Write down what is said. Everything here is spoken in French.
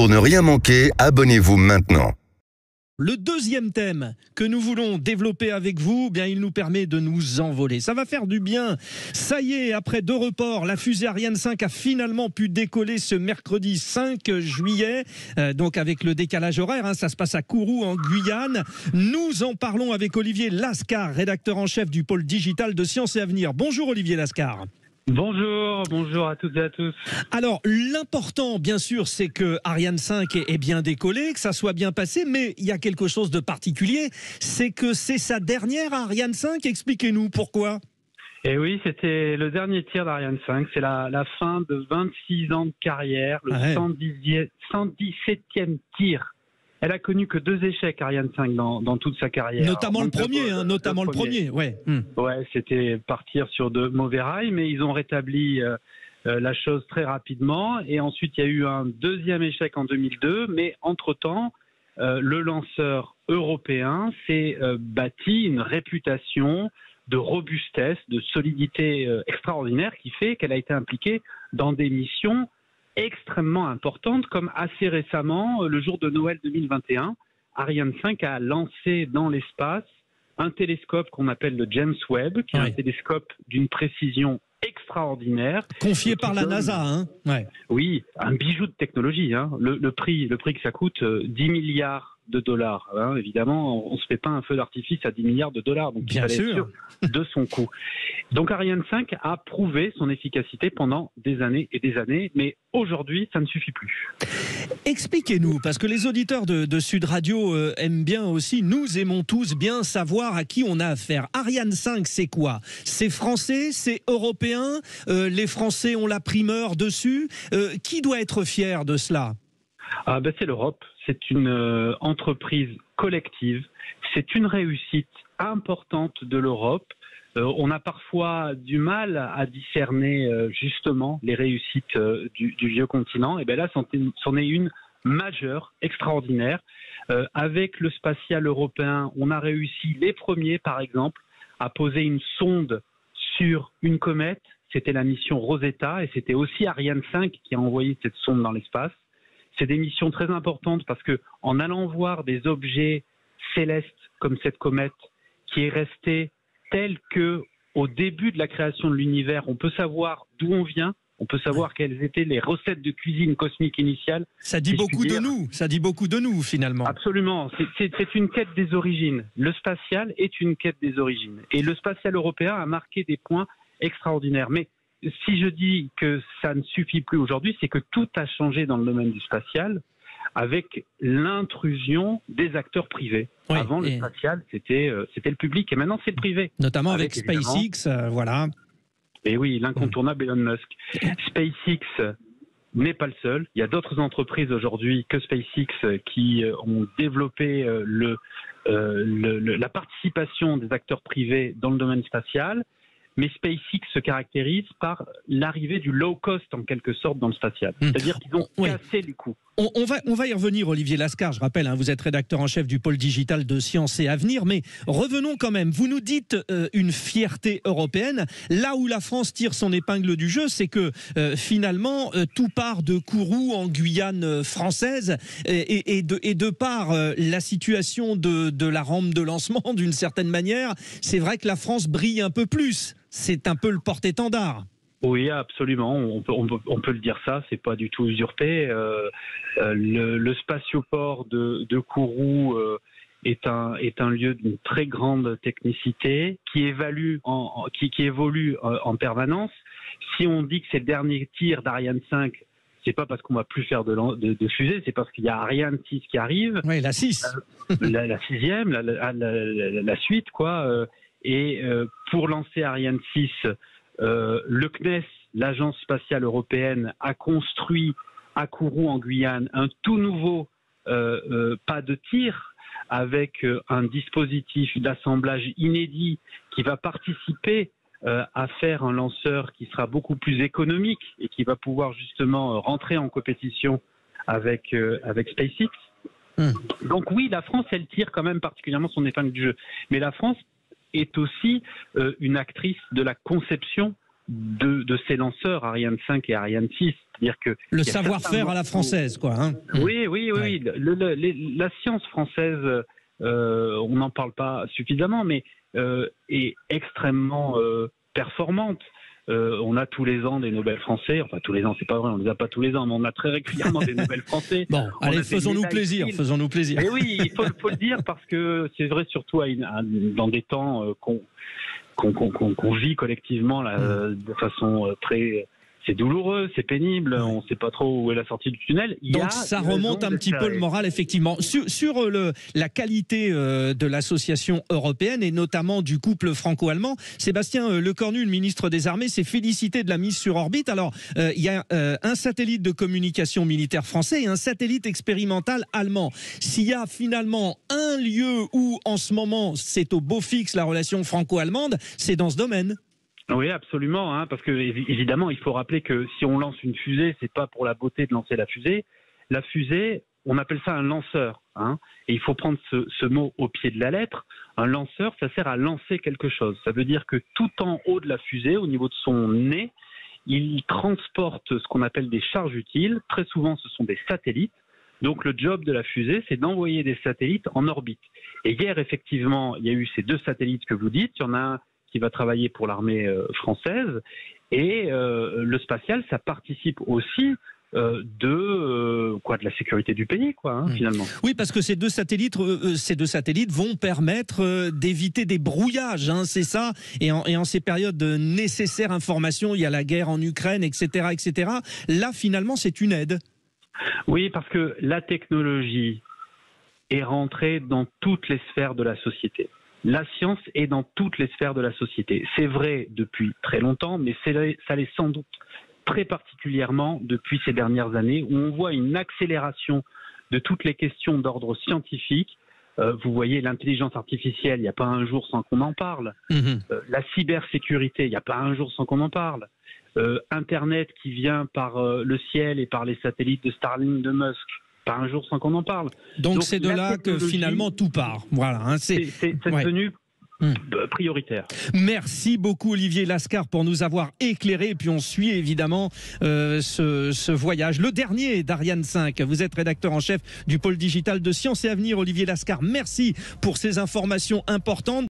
Pour ne rien manquer, abonnez-vous maintenant. Le deuxième thème que nous voulons développer avec vous, bien, il nous permet de nous envoler. Ça va faire du bien. Ça y est, après 2 reports, la fusée Ariane 5 a finalement pu décoller ce mercredi 5 juillet. Donc avec le décalage horaire, ça se passe à Kourou en Guyane. Nous en parlons avec Olivier Lascar, rédacteur en chef du pôle digital de Sciences et Avenir. Bonjour Olivier Lascar. Bonjour à toutes et à tous. Alors, l'important, bien sûr, c'est que Ariane 5 est bien décollé, que ça soit bien passé, mais il y a quelque chose de particulier, c'est que c'est sa dernière Ariane 5. Expliquez-nous pourquoi. Et oui, c'était le dernier tir d'Ariane 5. C'est la fin de 26 ans de carrière, le 117e tir. Elle a connu que 2 échecs, Ariane 5, dans toute sa carrière. Notamment le premier, ouais. Ouais, c'était partir sur de mauvais rails, mais ils ont rétabli la chose très rapidement. Et ensuite, il y a eu un deuxième échec en 2002, mais entre-temps, le lanceur européen s'est bâti une réputation de robustesse, de solidité extraordinaire qui fait qu'elle a été impliquée dans des missions extrêmement importante, comme assez récemment, le jour de Noël 2021, Ariane 5 a lancé dans l'espace un télescope qu'on appelle le James Webb, qui est un télescope d'une précision extraordinaire. Confié par la NASA, Oui, un bijou de technologie. Le prix que ça coûte, 10 milliards de dollars. Évidemment, on ne se fait pas un feu d'artifice à 10 milliards de dollars. Donc, il fallait être sûr de son coût. Donc, Ariane 5 a prouvé son efficacité pendant des années et des années. Mais aujourd'hui, ça ne suffit plus. Expliquez-nous, parce que les auditeurs de Sud Radio aiment bien aussi, nous aimons tous bien savoir à qui on a affaire. Ariane 5, c'est quoi? C'est français, c'est européen, les Français ont la primeur dessus. Qui doit être fier de cela? C'est l'Europe. C'est une entreprise collective. C'est une réussite importante de l'Europe. On a parfois du mal à discerner justement les réussites du vieux continent. Et bien là, c'en est une majeure, extraordinaire. Avec le spatial européen, on a réussi les premiers, par exemple, à poser une sonde sur une comète. C'était la mission Rosetta et c'était aussi Ariane 5 qui a envoyé cette sonde dans l'espace. C'est des missions très importantes parce que en allant voir des objets célestes comme cette comète qui est restée telle que au début de la création de l'univers, on peut savoir d'où on vient, on peut savoir quelles étaient les recettes de cuisine cosmique initiales. Ça dit beaucoup de nous, finalement. Absolument, c'est une quête des origines. Le spatial est une quête des origines. Et le spatial européen a marqué des points extraordinaires. Mais si je dis que ça ne suffit plus aujourd'hui, c'est que tout a changé dans le domaine du spatial avec l'intrusion des acteurs privés. Oui, avant, le spatial, c'était le public et maintenant, c'est le privé. Notamment avec SpaceX, voilà. Et oui, l'incontournable Elon Musk. SpaceX n'est pas le seul. Il y a d'autres entreprises aujourd'hui que SpaceX qui ont développé la participation des acteurs privés dans le domaine spatial. Mais SpaceX se caractérise par l'arrivée du low cost en quelque sorte dans le spatial. C'est-à-dire qu'ils ont cassé les coûts. On va y revenir, Olivier Lascar, je rappelle, vous êtes rédacteur en chef du pôle digital de Sciences et Avenir, mais revenons quand même. Vous nous dites une fierté européenne. Là où la France tire son épingle du jeu, c'est que finalement, tout part de Kourou en Guyane française et de par la situation de la rampe de lancement, d'une certaine manière, c'est vrai que la France brille un peu plus. C'est un peu le porte-étendard. Oui, absolument. On peut le dire ça. C'est pas du tout usurpé. Le spatioport de Kourou est un lieu d'une très grande technicité qui évolue en permanence. Si on dit que c'est le dernier tir d'Ariane 5, c'est pas parce qu'on va plus faire de fusée, c'est parce qu'il y a Ariane 6 qui arrive. Oui, la 6. La 6e, la suite, quoi. Et pour lancer Ariane 6, le CNES, l'Agence spatiale européenne, a construit à Kourou en Guyane un tout nouveau pas de tir avec un dispositif d'assemblage inédit qui va participer à faire un lanceur qui sera beaucoup plus économique et qui va pouvoir justement rentrer en compétition avec SpaceX. Donc oui, la France, elle tire quand même particulièrement son épingle du jeu. Mais la France est aussi une actrice de la conception de ces lanceurs Ariane 5 et Ariane 6. C'est-à-dire que le savoir-faire à la française, quoi. Hein. Oui. La science française, on n'en parle pas suffisamment, mais est extrêmement performante. On a tous les ans des Nobel français. Enfin, tous les ans, c'est pas vrai, on les a pas tous les ans, mais on a très régulièrement des Nobel français. Bon, allez, faisons-nous plaisir. Et oui, il faut le dire parce que c'est vrai, surtout dans des temps qu'on vit collectivement là, de façon très... C'est douloureux, c'est pénible, on ne sait pas trop où est la sortie du tunnel. Donc ça remonte un petit peu le moral, effectivement. Sur la qualité de l'association européenne et notamment du couple franco-allemand, Sébastien Lecornu, le ministre des Armées, s'est félicité de la mise sur orbite. Alors, il y a un satellite de communication militaire français et un satellite expérimental allemand. S'il y a finalement un lieu où, en ce moment, c'est au beau fixe la relation franco-allemande, c'est dans ce domaine. Oui, absolument, hein, parce que évidemment, il faut rappeler que si on lance une fusée, c'est pas pour la beauté de lancer la fusée. La fusée, on appelle ça un lanceur, hein, et il faut prendre ce mot au pied de la lettre. Un lanceur, ça sert à lancer quelque chose. Ça veut dire que tout en haut de la fusée, au niveau de son nez, il transporte ce qu'on appelle des charges utiles. Très souvent, ce sont des satellites. Donc, le job de la fusée, c'est d'envoyer des satellites en orbite. Et hier, effectivement, il y a eu ces 2 satellites que vous dites. Il y en a un qui va travailler pour l'armée française. Et le spatial, ça participe aussi de la sécurité du pays, finalement. Oui, parce que ces deux satellites vont permettre d'éviter des brouillages, hein, c'est ça. Et en ces périodes de nécessaire information, il y a la guerre en Ukraine, etc., etc. Là, finalement, c'est une aide. Oui, parce que la technologie est rentrée dans toutes les sphères de la société. La science est dans toutes les sphères de la société. C'est vrai depuis très longtemps, mais ça l'est sans doute très particulièrement depuis ces dernières années, où on voit une accélération de toutes les questions d'ordre scientifique. Vous voyez, l'intelligence artificielle, il n'y a pas un jour sans qu'on en parle. La cybersécurité, il n'y a pas un jour sans qu'on en parle. Internet qui vient par le ciel et par les satellites de Starlink de Musk. Pas un jour sans qu'on en parle. Donc c'est de là que finalement tout part. Voilà, hein, c'est devenu prioritaire. Merci beaucoup Olivier Lascar pour nous avoir éclairé. Et puis on suit évidemment ce voyage, le dernier d'Ariane 5. Vous êtes rédacteur en chef du pôle digital de Sciences et Avenir. Olivier Lascar, merci pour ces informations importantes.